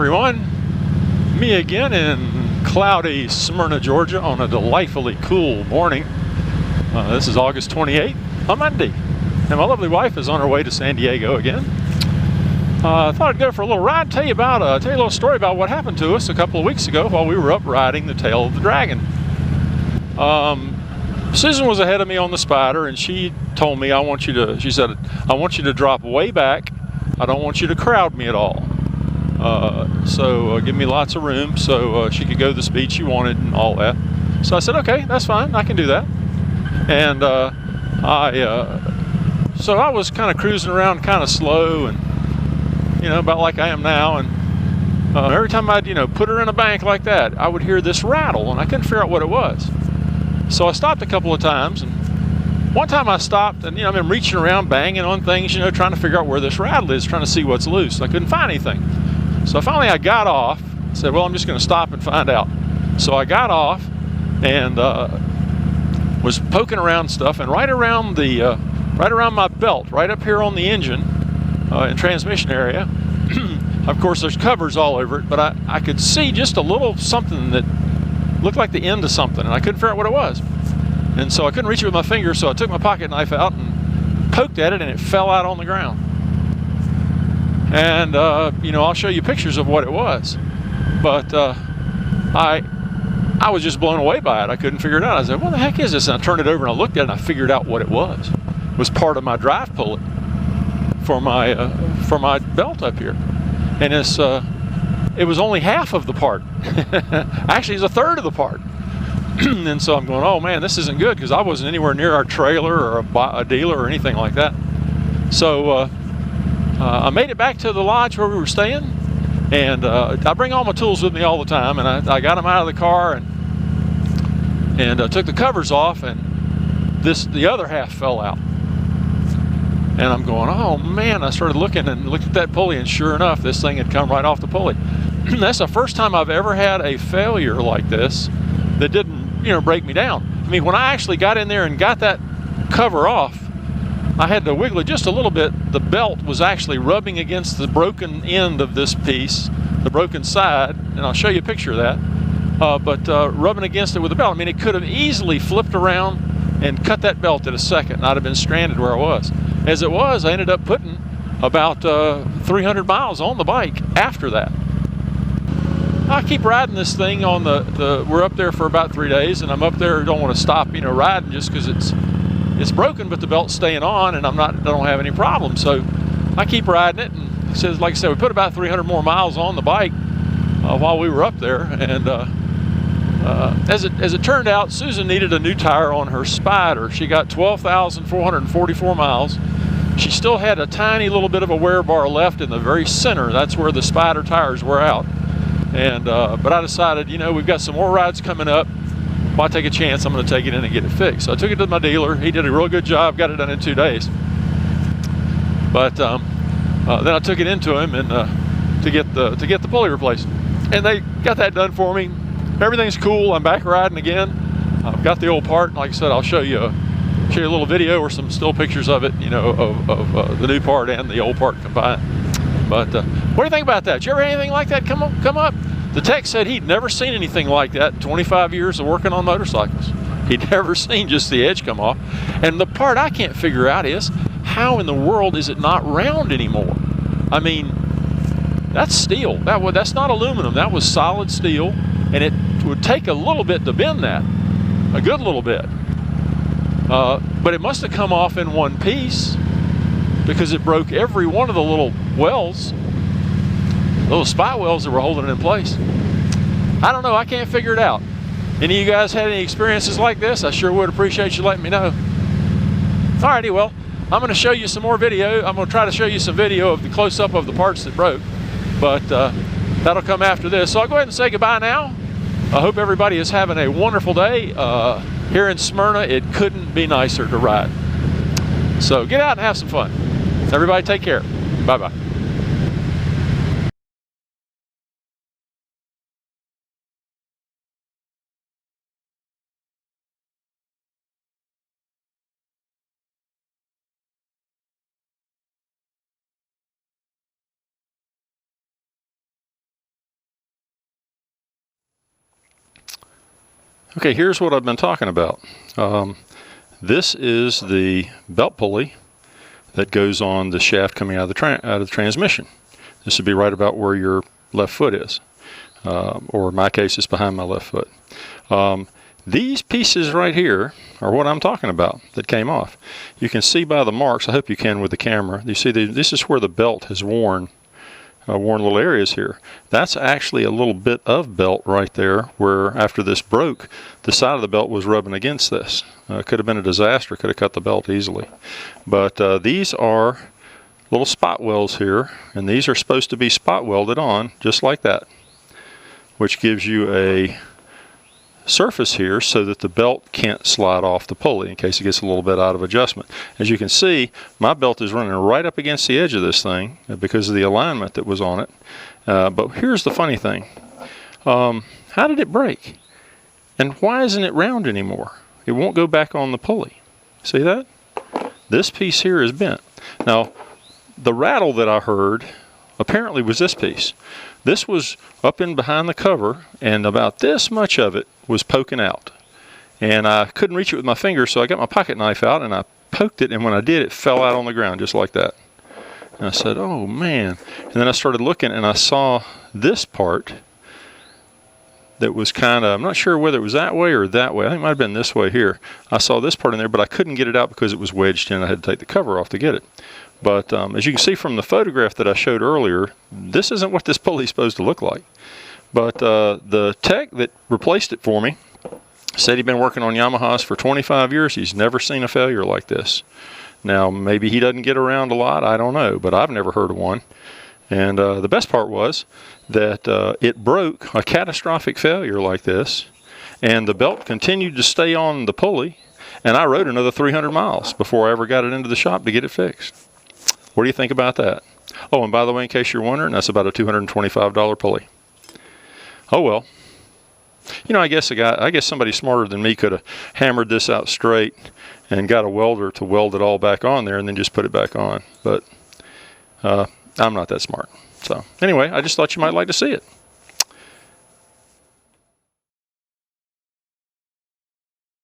everyone. Me again in cloudy Smyrna, Georgia on a delightfully cool morning. This is August 28th, a Monday. And my lovely wife is on her way to San Diego again. I thought I'd go for a little ride, tell you a little story about what happened to us a couple of weeks ago while we were up riding the tail of the dragon. Susan was ahead of me on the Spider, and she told me, she said, I want you to drop way back. I don't want you to crowd me at all. So give me lots of room so she could go the speed she wanted and all that. So I said, okay, that's fine, I can do that. And so I was kind of cruising around kind of slow, and about like I am now, and every time I'd put her in a bank like that, I would hear this rattle, and I couldn't figure out what it was. So I stopped a couple of times, and one time I stopped, and I've been reaching around, banging on things, trying to figure out where this rattle is, trying to see what's loose. I couldn't find anything. So finally I got off, said, well, I'm just going to stop and find out. So I got off and was poking around stuff, and right around my belt, right up here on the engine and transmission area, of course there's covers all over it, but I could see just a little something that looked like the end of something, and I couldn't figure out what it was. And so I couldn't reach it with my finger, so I took my pocket knife out and poked at it, and it fell out on the ground. And I'll show you pictures of what it was, but I was just blown away by it. I couldn't figure it out. I said, what the heck is this? And I turned it over and I looked at it, and I figured out what it was. It was part of my drive pulley for my belt up here, and it was only half of the part. Actually, it's a third of the part. And so I'm going, oh man, this isn't good, because I wasn't anywhere near our trailer or a dealer or anything like that. So I made it back to the lodge where we were staying, and I bring all my tools with me all the time, and I got them out of the car and took the covers off, and the other half fell out. And I'm going, oh man, I started looking and looked at that pulley, and sure enough, this thing had come right off the pulley. That's the first time I've ever had a failure like this that didn't, break me down. I mean, when I actually got in there and got that cover off, I had to wiggle it just a little bit. The belt was actually rubbing against the broken end of this piece, the broken side, and I'll show you a picture of that, but rubbing against it with the belt. I mean, it could have easily flipped around and cut that belt in a second, and I'd have been stranded where I was. As it was, I ended up putting about 300 miles on the bike after that. I keep riding this thing on we're up there for about 3 days, and I'm up there, don't want to stop, riding just because it's broken, but the belt's staying on, and I don't have any problems. So I keep riding it, and it says, like I said, we put about 300 more miles on the bike while we were up there, and as it turned out, Susan needed a new tire on her Spider. She got 12,444 miles. She still had a tiny little bit of a wear bar left in the very center. That's where the Spider tires were out. And but I decided, we've got some more rides coming up. Why take a chance? I'm going to take it in and get it fixed. So I took it to my dealer. He did a real good job. Got it done in 2 days. But then I took it into him and to get the pulley replaced, and they got that done for me. Everything's cool. I'm back riding again. I've got the old part. Like I said, I'll show you a little video or some still pictures of it, of the new part and the old part combined. But what do you think about that? Did you ever have anything like that come up? The tech said he'd never seen anything like that in 25 years of working on motorcycles. He'd never seen just the edge come off. And the part I can't figure out is, how in the world is it not round anymore? I mean, that's steel. That's not aluminum. That was solid steel, and it would take a little bit to bend that, a good little bit. But it must have come off in one piece, because it broke every one of the little wells, little spot wells that were holding it in place. I don't know. I can't figure it out. Any of you guys had any experiences like this? I sure would appreciate you letting me know. Alrighty, well, I'm going to show you some more video. I'm going to try to show you some video of the close-up of the parts that broke, but that'll come after this. So I'll go ahead and say goodbye now. I hope everybody is having a wonderful day. Here in Smyrna, it couldn't be nicer to ride. So get out and have some fun. Everybody take care. Bye-bye. Okay, here's what I've been talking about. This is the belt pulley that goes on the shaft coming out of the transmission. This would be right about where your left foot is, or in my case, it's behind my left foot. These pieces right here are what I'm talking about that came off. You can see by the marks, I hope you can with the camera, you see this is where the belt has worn little areas here. That's actually a little bit of belt right there where after this broke, the side of the belt was rubbing against this. Could have been a disaster, could have cut the belt easily. But these are little spot welds here, and these are supposed to be spot welded on just like that, which gives you a surface here so that the belt can't slide off the pulley in case it gets a little bit out of adjustment. As you can see, my belt is running right up against the edge of this thing because of the alignment that was on it. But here's the funny thing. How did it break? And why isn't it round anymore? It won't go back on the pulley. See that? This piece here is bent. Now, the rattle that I heard apparently was this piece. This was up in behind the cover, and about this much of it was poking out. And I couldn't reach it with my finger, so I got my pocket knife out and I poked it, and when I did, it fell out on the ground just like that. And I said, oh man. And then I started looking and I saw this part that was kind of, I'm not sure whether it was that way or that way. I think it might have been this way here. I saw this part in there, but I couldn't get it out because it was wedged in. I had to take the cover off to get it. But as you can see from the photograph that I showed earlier, this isn't what this pulley is supposed to look like. But the tech that replaced it for me said he'd been working on Yamahas for 25 years. He's never seen a failure like this. Now, maybe he doesn't get around a lot, I don't know, but I've never heard of one. And the best part was that it broke a catastrophic failure like this, and the belt continued to stay on the pulley, and I rode another 300 miles before I ever got it into the shop to get it fixed. What do you think about that? Oh, and by the way, in case you're wondering, that's about a $225 pulley. Oh well. You know, I guess somebody smarter than me could have hammered this out straight and got a welder to weld it all back on there and then just put it back on. But I'm not that smart. So anyway, I just thought you might like to see it.